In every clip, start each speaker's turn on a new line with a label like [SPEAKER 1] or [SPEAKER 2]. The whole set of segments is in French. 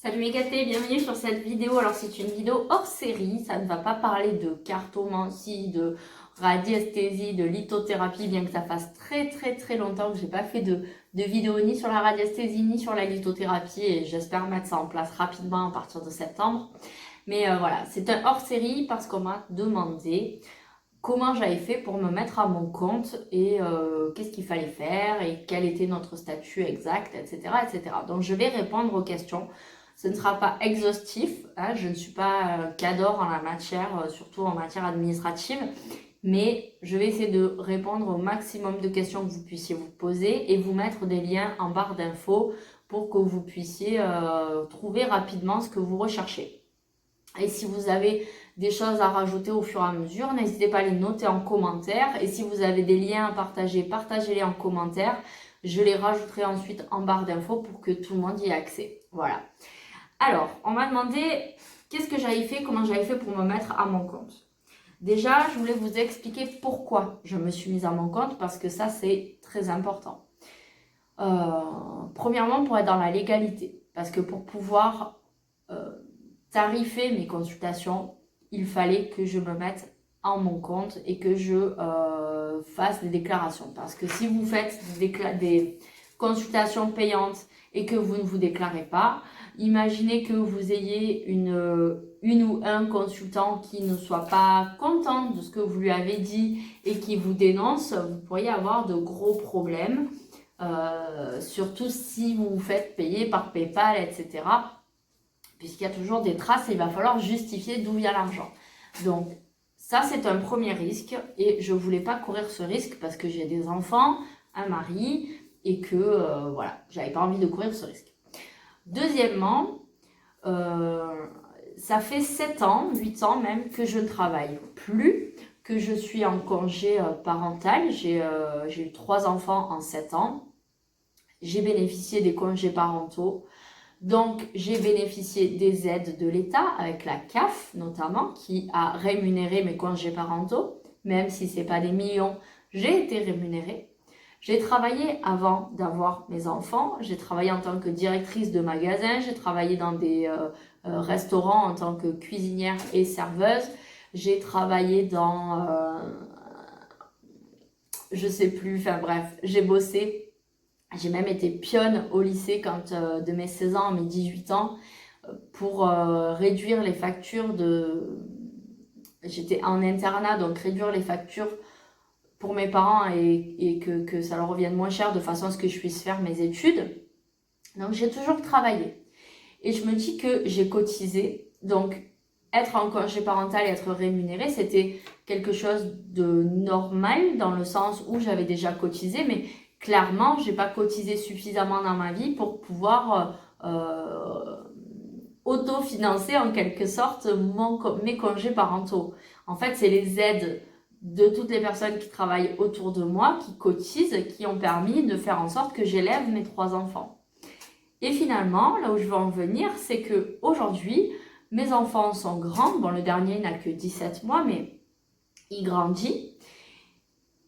[SPEAKER 1] Salut mes gâtés, bienvenue sur cette vidéo. Alors c'est une vidéo hors série, ça ne va pas parler de cartomancie, de radiesthésie, de lithothérapie, bien que ça fasse très longtemps que j'ai pas fait de vidéo ni sur la radiesthésie ni sur la lithothérapie et j'espère mettre ça en place rapidement à partir de septembre. Mais voilà, c'est un hors série parce qu'on m'a demandé comment j'avais fait pour me mettre à mon compte et qu'est-ce qu'il fallait faire et quel était notre statut exact, etc., etc. Donc je vais répondre aux questions. Ce ne sera pas exhaustif, hein, je ne suis pas cador en la matière, surtout en matière administrative, mais je vais essayer de répondre au maximum de questions que vous puissiez vous poser et vous mettre des liens en barre d'infos pour que vous puissiez trouver rapidement ce que vous recherchez. Et si vous avez des choses à rajouter au fur et à mesure, n'hésitez pas à les noter en commentaire. Et si vous avez des liens à partager, partagez-les en commentaire. Je les rajouterai ensuite en barre d'infos pour que tout le monde y ait accès. Voilà. Alors, on m'a demandé qu'est-ce que j'avais fait, comment j'avais fait pour me mettre à mon compte. Déjà, je voulais vous expliquer pourquoi je me suis mise à mon compte parce que ça, c'est très important. Premièrement, pour être dans la légalité. Parce que pour pouvoir tarifer mes consultations, il fallait que je me mette en mon compte et que je fasse des déclarations. Parce que si vous faites des consultations payantes et que vous ne vous déclarez pas, imaginez que vous ayez une ou un consultant qui ne soit pas content de ce que vous lui avez dit et qui vous dénonce, vous pourriez avoir de gros problèmes, surtout si vous vous faites payer par PayPal, etc. Puisqu'il y a toujours des traces et il va falloir justifier d'où vient l'argent. Donc ça, c'est un premier risque et je ne voulais pas courir ce risque parce que j'ai des enfants, un mari et que voilà, j'avais pas envie de courir ce risque. Deuxièmement, ça fait 7 ans, 8 ans même que je ne travaille plus, que je suis en congé parental. J'ai eu 3 enfants en 7 ans. J'ai bénéficié des congés parentaux. Donc, j'ai bénéficié des aides de l'État avec la CAF notamment, qui a rémunéré mes congés parentaux, même si ce n'est pas des millions, j'ai été rémunérée. J'ai travaillé avant d'avoir mes enfants, j'ai travaillé en tant que directrice de magasin, j'ai travaillé dans des restaurants en tant que cuisinière et serveuse, j'ai travaillé dans, je sais plus, enfin bref, j'ai bossé. J'ai même été pionne au lycée quand, de mes 16 ans à mes 18 ans pour réduire les factures de... J'étais en internat, donc réduire les factures pour mes parents et que ça leur revienne moins cher de façon à ce que je puisse faire mes études. Donc j'ai toujours travaillé. Et je me dis que j'ai cotisé. Donc être en congé parental et être rémunérée, c'était quelque chose de normal dans le sens où j'avais déjà cotisé, mais clairement, j'ai pas cotisé suffisamment dans ma vie pour pouvoir autofinancer en quelque sorte mes congés parentaux. En fait, c'est les aides de toutes les personnes qui travaillent autour de moi, qui cotisent, qui ont permis de faire en sorte que j'élève mes 3 enfants. Et finalement, là où je veux en venir, c'est que aujourd'hui, mes enfants sont grands. Bon, le dernier n'a que 17 mois, mais il grandit.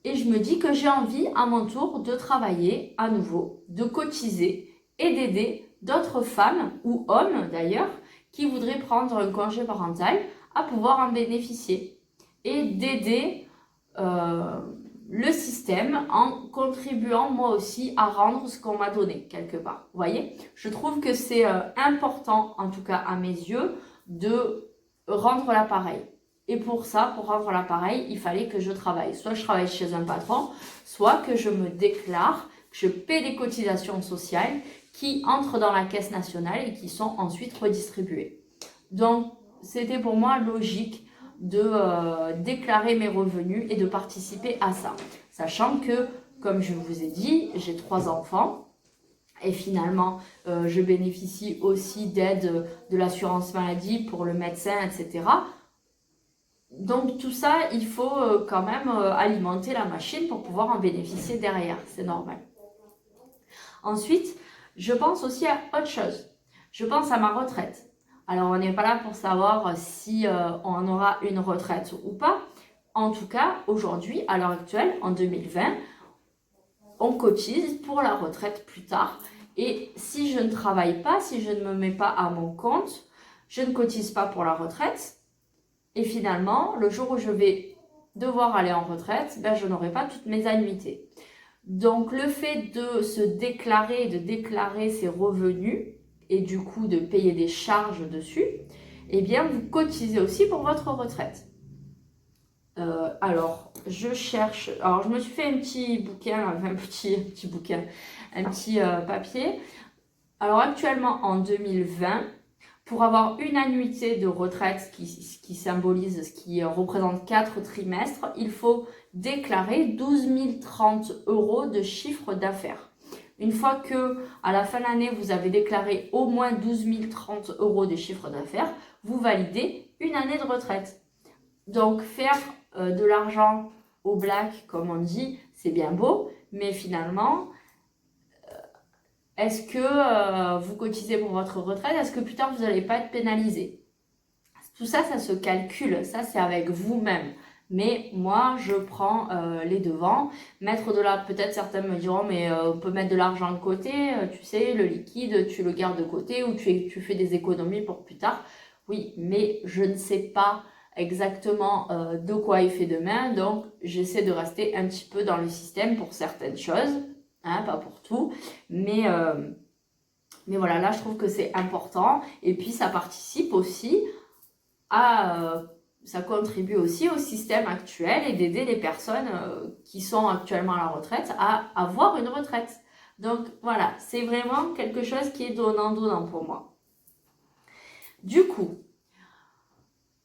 [SPEAKER 1] Et je me dis que j'ai envie à mon tour de travailler à nouveau, de cotiser et d'aider d'autres femmes ou hommes d'ailleurs qui voudraient prendre un congé parental à pouvoir en bénéficier et d'aider le système en contribuant moi aussi à rendre ce qu'on m'a donné quelque part. Vous voyez, je trouve que c'est important, en tout cas à mes yeux, de rendre l'appareil. Et pour ça, pour rendre l'appareil, il fallait que je travaille. Soit je travaille chez un patron, soit que je me déclare, que je paie des cotisations sociales qui entrent dans la caisse nationale et qui sont ensuite redistribuées. Donc, c'était pour moi logique de déclarer mes revenus et de participer à ça. Sachant que, comme je vous ai dit, j'ai 3 enfants. Et finalement, je bénéficie aussi d'aide de l'assurance maladie pour le médecin, etc. Donc tout ça, il faut quand même alimenter la machine pour pouvoir en bénéficier derrière, c'est normal. Ensuite, je pense aussi à autre chose. Je pense à ma retraite. Alors on n'est pas là pour savoir si on aura une retraite ou pas. En tout cas, aujourd'hui, à l'heure actuelle, en 2020, on cotise pour la retraite plus tard. Et si je ne travaille pas, si je ne me mets pas à mon compte, je ne cotise pas pour la retraite. Et finalement, le jour où je vais devoir aller en retraite, ben, je n'aurai pas toutes mes annuités. Donc le fait de se déclarer, de déclarer ses revenus et du coup de payer des charges dessus, eh bien vous cotisez aussi pour votre retraite. Alors je cherche, alors je me suis fait un petit bouquin, un petit papier. Alors actuellement en 2020, pour avoir une annuité de retraite qui symbolise, ce qui représente 4 trimestres, il faut déclarer 12 030 € de chiffre d'affaires. Une fois que à la fin de l'année, vous avez déclaré au moins 12 030 € de chiffre d'affaires, vous validez une année de retraite. Donc faire de l'argent au black, comme on dit, c'est bien beau, mais finalement, est-ce que vous cotisez pour votre retraite? Est-ce que plus tard, vous n'allez pas être pénalisé? Tout ça, ça se calcule. Ça, c'est avec vous-même. Mais moi, je prends les devants. Mettre de la... Peut-être certains me diront, mais on peut mettre de l'argent de côté. Tu sais, le liquide, tu le gardes de côté ou tu fais des économies pour plus tard. Oui, mais je ne sais pas exactement de quoi il fait demain. Donc, j'essaie de rester un petit peu dans le système pour certaines choses. Hein, pas pour tout. Mais voilà, là, je trouve que c'est important. Et puis, ça participe aussi ça contribue aussi au système actuel et d'aider les personnes qui sont actuellement à la retraite à avoir une retraite. Donc voilà, c'est vraiment quelque chose qui est donnant-donnant pour moi. Du coup,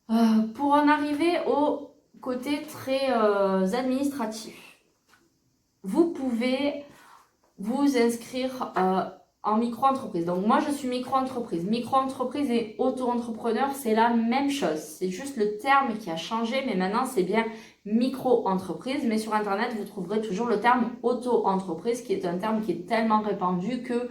[SPEAKER 1] pour en arriver au côté très administratif, vous pouvez vous inscrire en micro-entreprise. Donc moi, je suis micro-entreprise. Micro-entreprise et auto-entrepreneur, c'est la même chose. C'est juste le terme qui a changé, mais maintenant, c'est bien micro-entreprise. Mais sur Internet, vous trouverez toujours le terme auto-entreprise, qui est un terme qui est tellement répandu que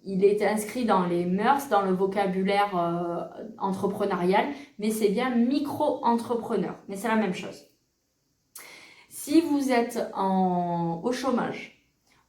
[SPEAKER 1] il est inscrit dans les mœurs, dans le vocabulaire entrepreneurial, mais c'est bien micro-entrepreneur. Mais c'est la même chose. Si vous êtes au chômage,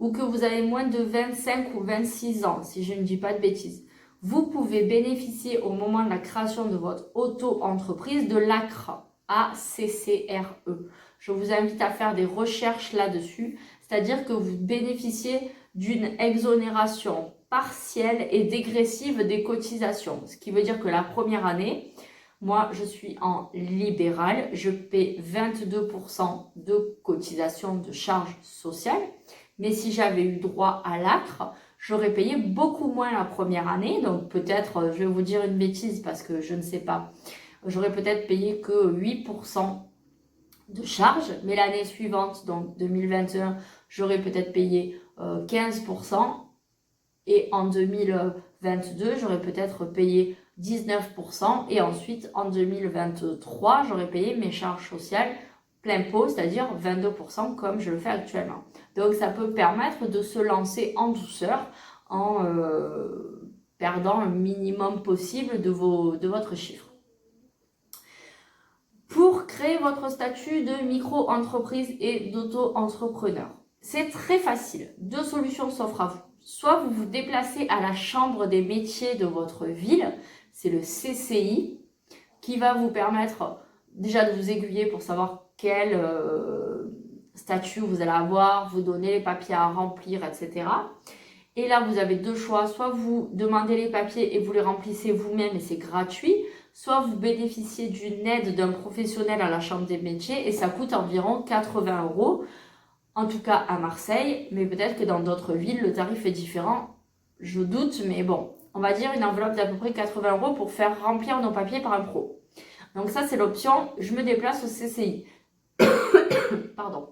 [SPEAKER 1] ou que vous avez moins de 25 ou 26 ans, si je ne dis pas de bêtises, vous pouvez bénéficier au moment de la création de votre auto-entreprise de l'ACRE, A-C-C-R-E. Je vous invite à faire des recherches là-dessus, c'est-à-dire que vous bénéficiez d'une exonération partielle et dégressive des cotisations. Ce qui veut dire que la première année, moi, je suis en libéral, je paie 22% de cotisation de charges sociales. Mais si j'avais eu droit à l'ACRE, j'aurais payé beaucoup moins la première année. Donc peut-être, je vais vous dire une bêtise parce que je ne sais pas. J'aurais peut-être payé que 8% de charges. Mais l'année suivante, donc 2021, j'aurais peut-être payé 15%. Et en 2022, j'aurais peut-être payé 19%. Et ensuite, en 2023, j'aurais payé mes charges sociales plein pot, c'est-à-dire 22% comme je le fais actuellement. Donc ça peut permettre de se lancer en douceur en perdant le minimum possible de votre chiffre. Pour créer votre statut de micro-entreprise et d'auto-entrepreneur, c'est très facile. 2 solutions s'offrent à vous. Soit vous vous déplacez à la chambre des métiers de votre ville, c'est le CCI, qui va vous permettre déjà de vous aiguiller pour savoir quel statut vous allez avoir, vous donner les papiers à remplir, etc. Et là, vous avez 2 choix. Soit vous demandez les papiers et vous les remplissez vous-même et c'est gratuit. Soit vous bénéficiez d'une aide d'un professionnel à la chambre des métiers et ça coûte environ 80 €. En tout cas à Marseille, mais peut-être que dans d'autres villes, le tarif est différent. Je doute, mais bon, on va dire une enveloppe d'à peu près 80 € pour faire remplir nos papiers par un pro. Donc ça, c'est l'option « Je me déplace au CCI ». Pardon.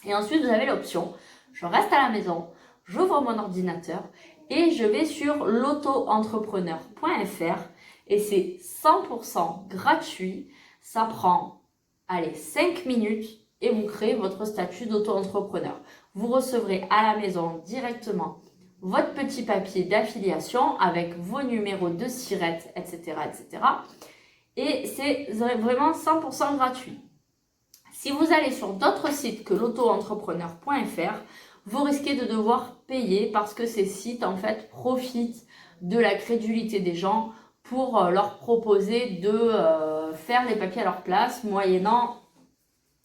[SPEAKER 1] Et ensuite, vous avez l'option « Je reste à la maison, j'ouvre mon ordinateur et je vais sur l'autoentrepreneur.fr et c'est 100% gratuit. Ça prend, 5 minutes et vous créez votre statut d'auto-entrepreneur. Vous recevrez à la maison directement votre petit papier d'affiliation avec vos numéros de SIRET, etc., etc. Et c'est vraiment 100% gratuit. Si vous allez sur d'autres sites que l'autoentrepreneur.fr, vous risquez de devoir payer parce que ces sites en fait profitent de la crédulité des gens pour leur proposer de faire les papiers à leur place moyennant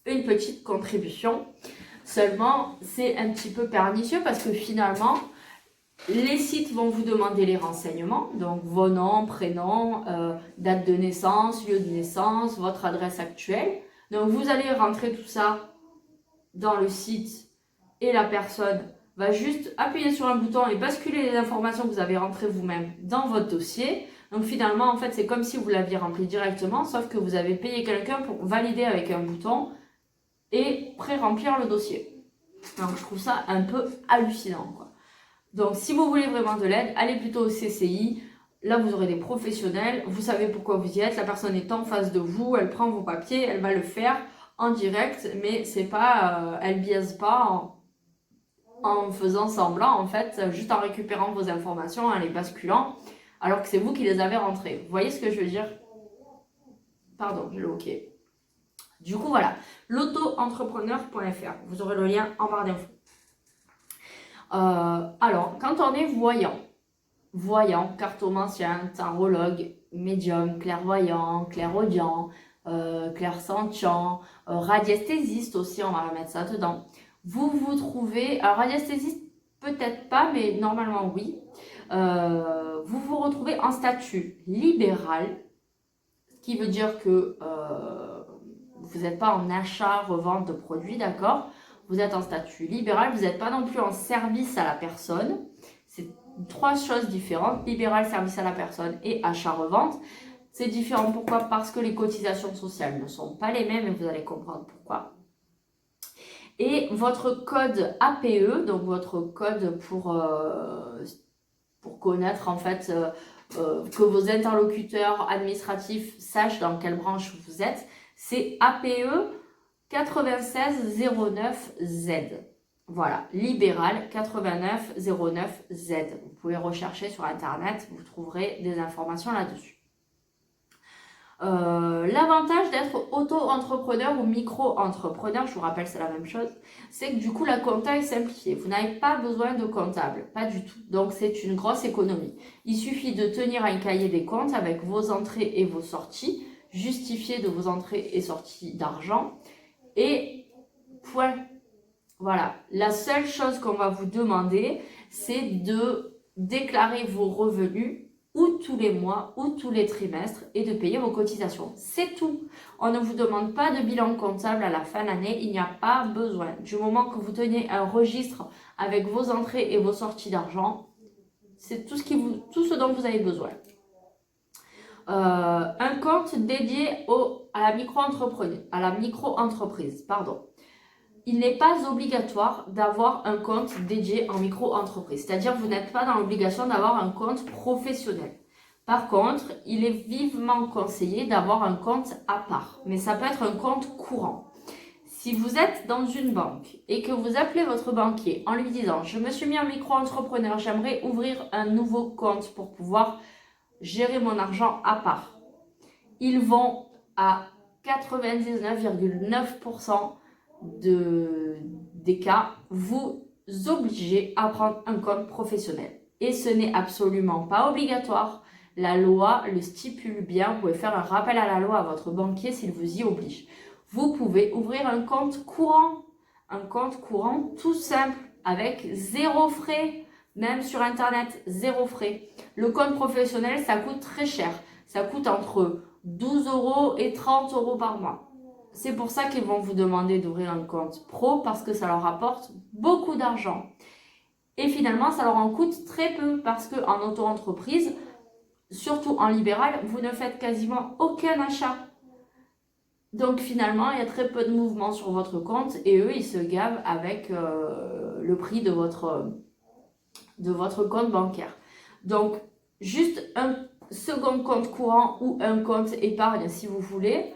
[SPEAKER 1] une petite contribution. Seulement, c'est un petit peu pernicieux parce que finalement, les sites vont vous demander les renseignements, donc vos noms, prénoms, date de naissance, lieu de naissance, votre adresse actuelle. Donc vous allez rentrer tout ça dans le site et la personne va juste appuyer sur un bouton et basculer les informations que vous avez rentrées vous-même dans votre dossier. Donc finalement, en fait, c'est comme si vous l'aviez rempli directement, sauf que vous avez payé quelqu'un pour valider avec un bouton et pré-remplir le dossier. Donc je trouve ça un peu hallucinant, quoi. Donc si vous voulez vraiment de l'aide, allez plutôt au CCI. Là, vous aurez des professionnels, vous savez pourquoi vous y êtes, la personne est en face de vous, elle prend vos papiers, elle va le faire en direct, mais c'est pas, elle biaise pas en faisant semblant, en fait, juste en récupérant vos informations, en les basculant, alors que c'est vous qui les avez rentrées. Vous voyez ce que je veux dire? Pardon, le OK. Du coup, voilà, l'auto-entrepreneur.fr. Vous aurez le lien en barre d'infos. Alors, quand on est voyant, cartomancien, tarologue, médium, clairvoyant, clairaudient, clairsentient, radiesthésiste aussi, on va mettre ça dedans. Vous vous trouvez, alors radiesthésiste peut-être pas, mais normalement oui. Vous vous retrouvez en statut libéral, ce qui veut dire que vous n'êtes pas en achat-revente de produits, d'accord? Vous êtes en statut libéral, vous n'êtes pas non plus en service à la personne. C'est trois choses différentes, libéral, service à la personne et achat-revente. C'est différent, pourquoi? Parce que les cotisations sociales ne sont pas les mêmes et vous allez comprendre pourquoi. Et votre code APE, donc votre code pour connaître en fait que vos interlocuteurs administratifs sachent dans quelle branche vous êtes, c'est APE 9609Z. Voilà, libéral 8909Z. Vous pouvez rechercher sur internet, vous trouverez des informations là-dessus. L'avantage d'être auto-entrepreneur ou micro-entrepreneur, je vous rappelle c'est la même chose, c'est que du coup la compta est simplifiée. Vous n'avez pas besoin de comptable, pas du tout. Donc c'est une grosse économie. Il suffit de tenir un cahier des comptes avec vos entrées et vos sorties, justifier de vos entrées et sorties d'argent et point. Voilà, la seule chose qu'on va vous demander, c'est de déclarer vos revenus ou tous les mois ou tous les trimestres et de payer vos cotisations. C'est tout. On ne vous demande pas de bilan comptable à la fin de l'année, il n'y a pas besoin. Du moment que vous tenez un registre avec vos entrées et vos sorties d'argent, c'est tout ce dont vous avez besoin. Un compte dédié à la micro-entreprise, pardon. Il n'est pas obligatoire d'avoir un compte dédié en micro-entreprise. C'est-à-dire que vous n'êtes pas dans l'obligation d'avoir un compte professionnel. Par contre, il est vivement conseillé d'avoir un compte à part. Mais ça peut être un compte courant. Si vous êtes dans une banque et que vous appelez votre banquier en lui disant « Je me suis mis en micro-entrepreneur, j'aimerais ouvrir un nouveau compte pour pouvoir gérer mon argent à part. » Ils vont à 99,9% des cas vous obliger à prendre un compte professionnel. Et ce n'est absolument pas obligatoire. La loi le stipule bien. Vous pouvez faire un rappel à la loi à votre banquier s'il vous y oblige. Vous pouvez ouvrir un compte courant tout simple avec zéro frais. Même sur internet, zéro frais. Le compte professionnel, ça coûte très cher. Ça coûte entre 12 € et 30 € par mois. C'est pour ça qu'ils vont vous demander d'ouvrir un compte pro parce que ça leur apporte beaucoup d'argent. Et finalement, ça leur en coûte très peu parce qu'en auto-entreprise, surtout en libéral, vous ne faites quasiment aucun achat. Donc finalement, il y a très peu de mouvements sur votre compte et eux, ils se gavent avec le prix de votre compte bancaire. Donc, juste un second compte courant ou un compte épargne si vous voulez.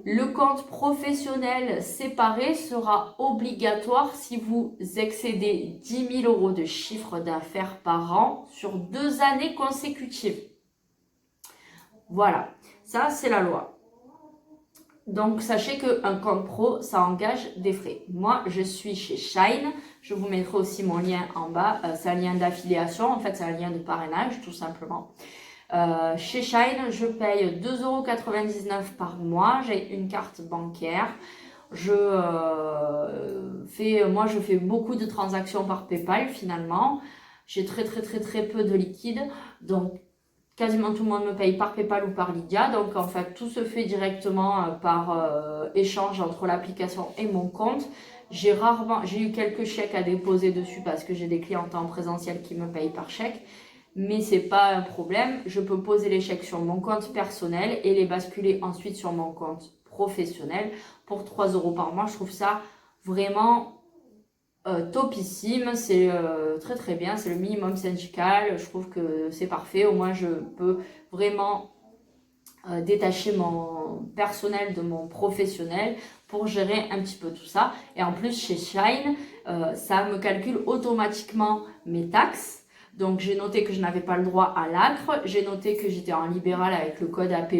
[SPEAKER 1] Le compte professionnel séparé sera obligatoire si vous excédez 10 000 € de chiffre d'affaires par an sur 2 années consécutives. Voilà, ça c'est la loi. Donc, sachez qu'un compte pro, ça engage des frais. Moi, je suis chez Shine. Je vous mettrai aussi mon lien en bas. C'est un lien d'affiliation. En fait, c'est un lien de parrainage, tout simplement. Chez Shine, je paye 2,99 € par mois. J'ai une carte bancaire. Moi, je fais beaucoup de transactions par PayPal, finalement. J'ai très peu de liquide. Donc, quasiment tout le monde me paye par PayPal ou par Lydia. Donc, en fait, tout se fait directement par échange entre l'application et mon compte. J'ai eu quelques chèques à déposer dessus parce que j'ai des clients en présentiel qui me payent par chèque. Mais c'est pas un problème. Je peux poser les chèques sur mon compte personnel et les basculer ensuite sur mon compte professionnel pour 3 € par mois. Je trouve ça vraiment topissime, c'est très bien, c'est le minimum syndical, je trouve que c'est parfait, au moins je peux vraiment détacher mon personnel de mon professionnel pour gérer un petit peu tout ça. Et en plus chez Shine, ça me calcule automatiquement mes taxes. Donc j'ai noté que je n'avais pas le droit à l'ACRE, j'ai noté que j'étais en libéral avec le code APE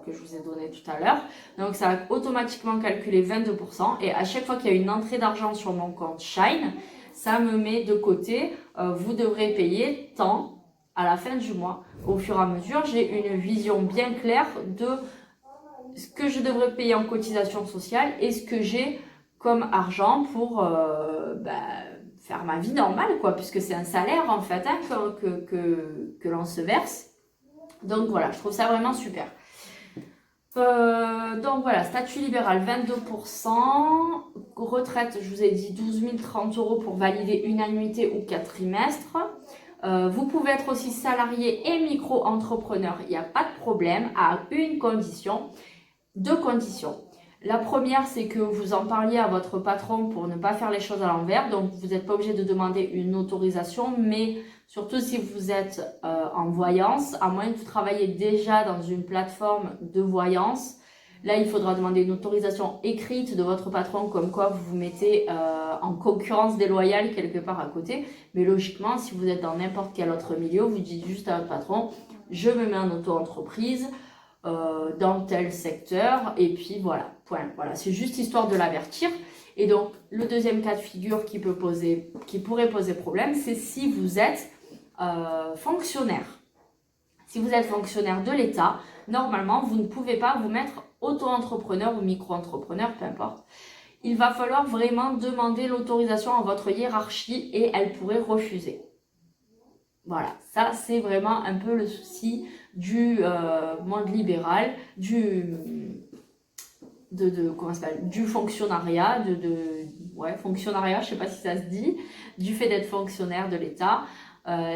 [SPEAKER 1] que je vous ai donné tout à l'heure. Donc ça a automatiquement calculé 22% et à chaque fois qu'il y a une entrée d'argent sur mon compte Shine, ça me met de côté, vous devrez payer tant à la fin du mois. Au fur et à mesure, j'ai une vision bien claire de ce que je devrais payer en cotisation sociale et ce que j'ai comme argent pour faire ma vie normale, quoi, puisque c'est un salaire en fait hein, que l'on se verse. Donc voilà, je trouve ça vraiment super. Donc voilà, statut libéral 22%, retraite, je vous ai dit 12 030 € pour valider une annuité ou 4 trimestres. Vous pouvez être aussi salarié et micro-entrepreneur, il n'y a pas de problème, à une condition, deux conditions. La première, c'est que vous en parliez à votre patron pour ne pas faire les choses à l'envers. Donc, vous n'êtes pas obligé de demander une autorisation, mais surtout si vous êtes en voyance, à moins que vous travaillez déjà dans une plateforme de voyance, là, il faudra demander une autorisation écrite de votre patron, comme quoi vous vous mettez en concurrence déloyale quelque part à côté. Mais logiquement, si vous êtes dans n'importe quel autre milieu, vous dites juste à votre patron, je me mets en auto-entreprise, dans tel secteur et puis voilà, point. Voilà, c'est juste histoire de l'avertir. Et donc le deuxième cas de figure qui pourrait poser problème, c'est si vous êtes fonctionnaire. Si vous êtes fonctionnaire de l'État, normalement vous ne pouvez pas vous mettre auto-entrepreneur ou micro-entrepreneur, peu importe. Il va falloir vraiment demander l'autorisation à votre hiérarchie et elle pourrait refuser. Voilà, ça c'est vraiment un peu le souci du monde libéral, du fonctionnariat, fonctionnariat, je sais pas si ça se dit, du fait d'être fonctionnaire de l'État.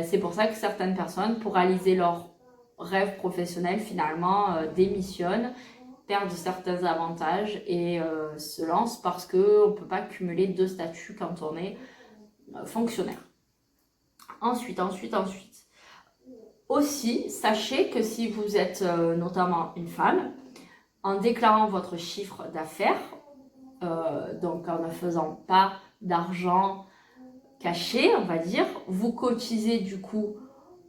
[SPEAKER 1] C'est pour ça que certaines personnes, pour réaliser leur rêve professionnel, finalement démissionnent, perdent certains avantages et se lancent parce qu'on ne peut pas cumuler deux statuts quand on est fonctionnaire. Ensuite. Aussi, sachez que si vous êtes notamment une femme, en déclarant votre chiffre d'affaires, donc en ne faisant pas d'argent caché, on va dire, vous cotisez du coup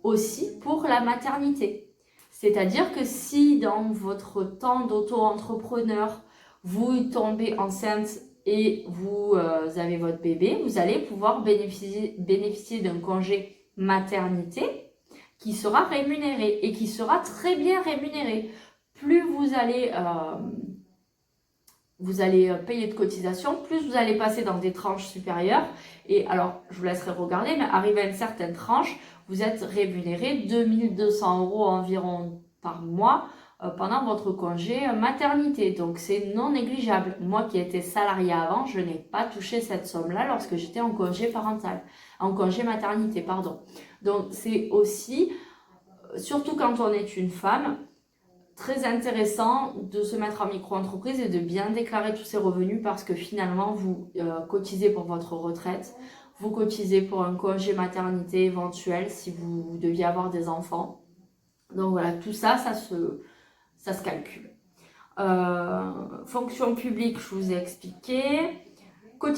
[SPEAKER 1] aussi pour la maternité. C'est-à-dire que si dans votre temps d'auto-entrepreneur, vous tombez enceinte et vous avez votre bébé, vous allez pouvoir bénéficier d'un congé maternité qui sera rémunéré et qui sera très bien rémunéré. Plus vous allez payer de cotisation, plus vous allez passer dans des tranches supérieures. Et alors, je vous laisserai regarder, mais arrivé à une certaine tranche, vous êtes rémunéré 2200 € environ par mois pendant votre congé maternité. Donc, c'est non négligeable. Moi qui étais salariée avant, je n'ai pas touché cette somme-là lorsque j'étais en congé parental, en congé maternité, pardon. Donc, c'est aussi, surtout quand on est une femme, très intéressant de se mettre en micro-entreprise et de bien déclarer tous ses revenus parce que finalement, vous cotisez pour votre retraite, vous cotisez pour un congé maternité éventuel si vous deviez avoir des enfants. Donc voilà, tout ça, ça se calcule. Fonction publique, je vous ai expliqué.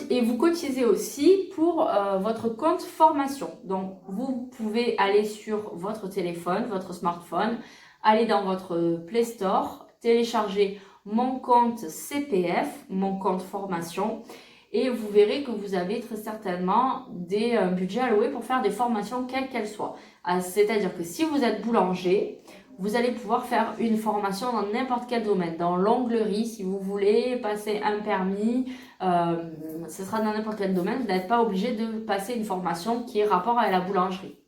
[SPEAKER 1] Et vous cotisez aussi pour votre compte formation. Donc, vous pouvez aller sur votre téléphone, votre smartphone, aller dans votre Play Store, télécharger mon compte CPF, mon compte formation, et vous verrez que vous avez très certainement des budgets alloués pour faire des formations quelles qu'elles soient. C'est-à-dire que si vous êtes boulanger, vous allez pouvoir faire une formation dans n'importe quel domaine, dans l'onglerie, si vous voulez passer un permis, ce sera dans n'importe quel domaine, vous n'êtes pas obligé de passer une formation qui est rapport à la boulangerie.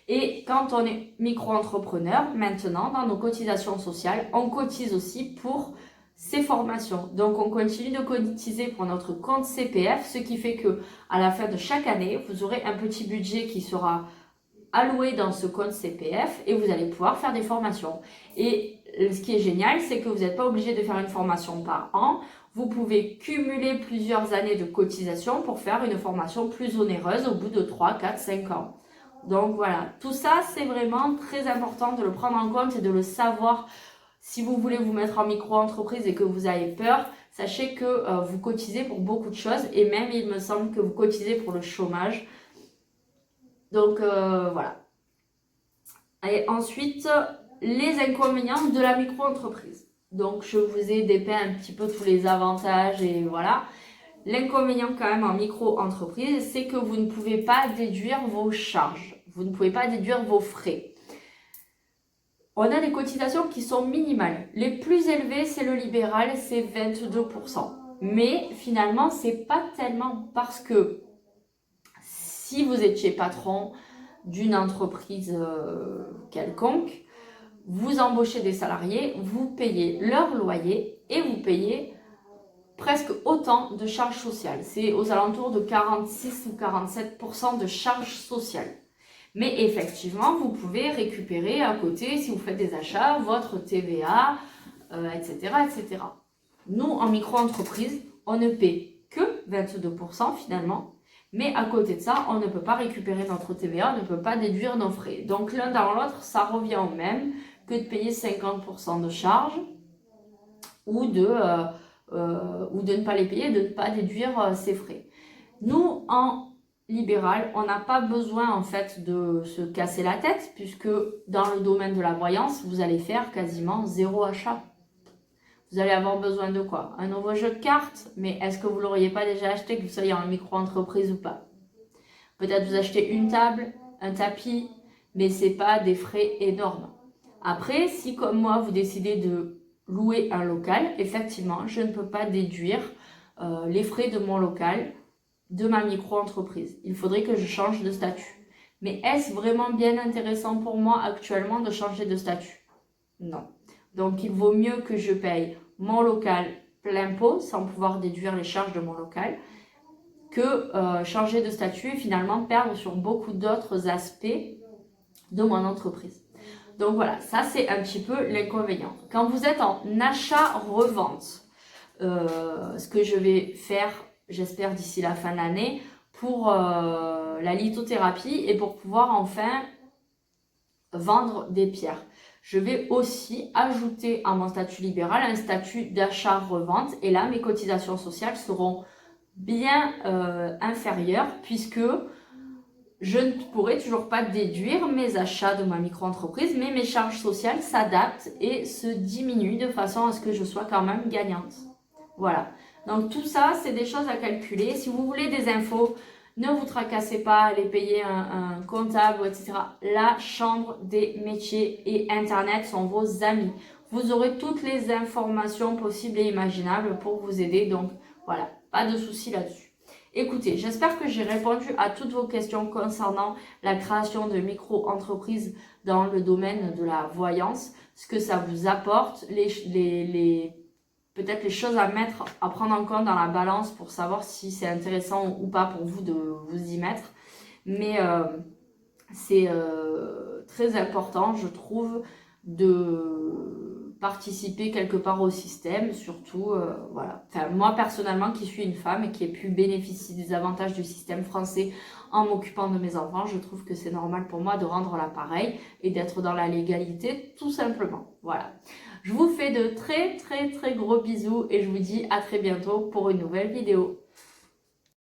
[SPEAKER 1] Et quand on est micro-entrepreneur, maintenant, dans nos cotisations sociales, on cotise aussi pour ces formations. Donc, on continue de cotiser pour notre compte CPF, ce qui fait que à la fin de chaque année, vous aurez un petit budget qui sera alloué dans ce compte CPF et vous allez pouvoir faire des formations. Et ce qui est génial, c'est que vous n'êtes pas obligé de faire une formation par an. Vous pouvez cumuler plusieurs années de cotisation pour faire une formation plus onéreuse au bout de 3, 4, 5 ans. Donc voilà, tout ça, c'est vraiment très important de le prendre en compte et de le savoir. Si vous voulez vous mettre en micro-entreprise et que vous avez peur, sachez que vous cotisez pour beaucoup de choses et même il me semble que vous cotisez pour le chômage. Donc voilà. Et ensuite, les inconvénients de la micro-entreprise. Donc je vous ai dépeint un petit peu tous les avantages et voilà. L'inconvénient quand même en micro-entreprise, c'est que vous ne pouvez pas déduire vos charges. Vous ne pouvez pas déduire vos frais. On a des cotisations qui sont minimales. Les plus élevées, c'est le libéral, c'est 22%. Mais finalement, c'est pas tellement parce que si vous étiez patron d'une entreprise quelconque, vous embauchez des salariés, vous payez leur loyer et vous payez presque autant de charges sociales. C'est aux alentours de 46 ou 47% de charges sociales. Mais effectivement, vous pouvez récupérer à côté, si vous faites des achats, votre TVA, etc., etc. Nous, en micro-entreprise, on ne paie que 22% finalement. Mais à côté de ça, on ne peut pas récupérer notre TVA, on ne peut pas déduire nos frais. Donc l'un dans l'autre, ça revient au même que de payer 50% de charges ou de ne pas les payer, de ne pas déduire ses frais. Nous, en libéral, on n'a pas besoin en fait de se casser la tête puisque dans le domaine de la voyance, vous allez faire quasiment zéro achat. Vous allez avoir besoin de quoi? Un nouveau jeu de cartes, mais est-ce que vous ne l'auriez pas déjà acheté, que vous soyez en micro-entreprise ou pas? Peut-être vous achetez une table, un tapis, mais ce n'est pas des frais énormes. Après, si comme moi, vous décidez de louer un local, effectivement, je ne peux pas déduire les frais de mon local de ma micro-entreprise. Il faudrait que je change de statut. Mais est-ce vraiment bien intéressant pour moi actuellement de changer de statut? Non. Donc, il vaut mieux que je paye mon local plein pot sans pouvoir déduire les charges de mon local que changer de statut et finalement perdre sur beaucoup d'autres aspects de mon entreprise. Donc voilà, ça c'est un petit peu l'inconvénient. Quand vous êtes en achat-revente, ce que je vais faire, j'espère d'ici la fin de l'année, pour la lithothérapie et pour pouvoir enfin vendre des pierres. Je vais aussi ajouter à mon statut libéral un statut d'achat-revente et là mes cotisations sociales seront bien inférieures puisque je ne pourrai toujours pas déduire mes achats de ma micro-entreprise, mais mes charges sociales s'adaptent et se diminuent de façon à ce que je sois quand même gagnante. Voilà. Donc tout ça, c'est des choses à calculer. Si vous voulez des infos, ne vous tracassez pas, allez payer un comptable, etc. La chambre des métiers et Internet sont vos amis. Vous aurez toutes les informations possibles et imaginables pour vous aider. Donc voilà, pas de souci là-dessus. Écoutez, j'espère que j'ai répondu à toutes vos questions concernant la création de micro-entreprises dans le domaine de la voyance, ce que ça vous apporte, peut-être les choses à mettre, à prendre en compte dans la balance pour savoir si c'est intéressant ou pas pour vous de vous y mettre. Mais c'est très important, je trouve, de participer quelque part au système, surtout, voilà. Enfin, moi, personnellement, qui suis une femme et qui ai pu bénéficier des avantages du système français en m'occupant de mes enfants, je trouve que c'est normal pour moi de rendre l'appareil et d'être dans la légalité, tout simplement. Voilà. Je vous fais de très, très, très gros bisous et je vous dis à très bientôt pour une nouvelle vidéo.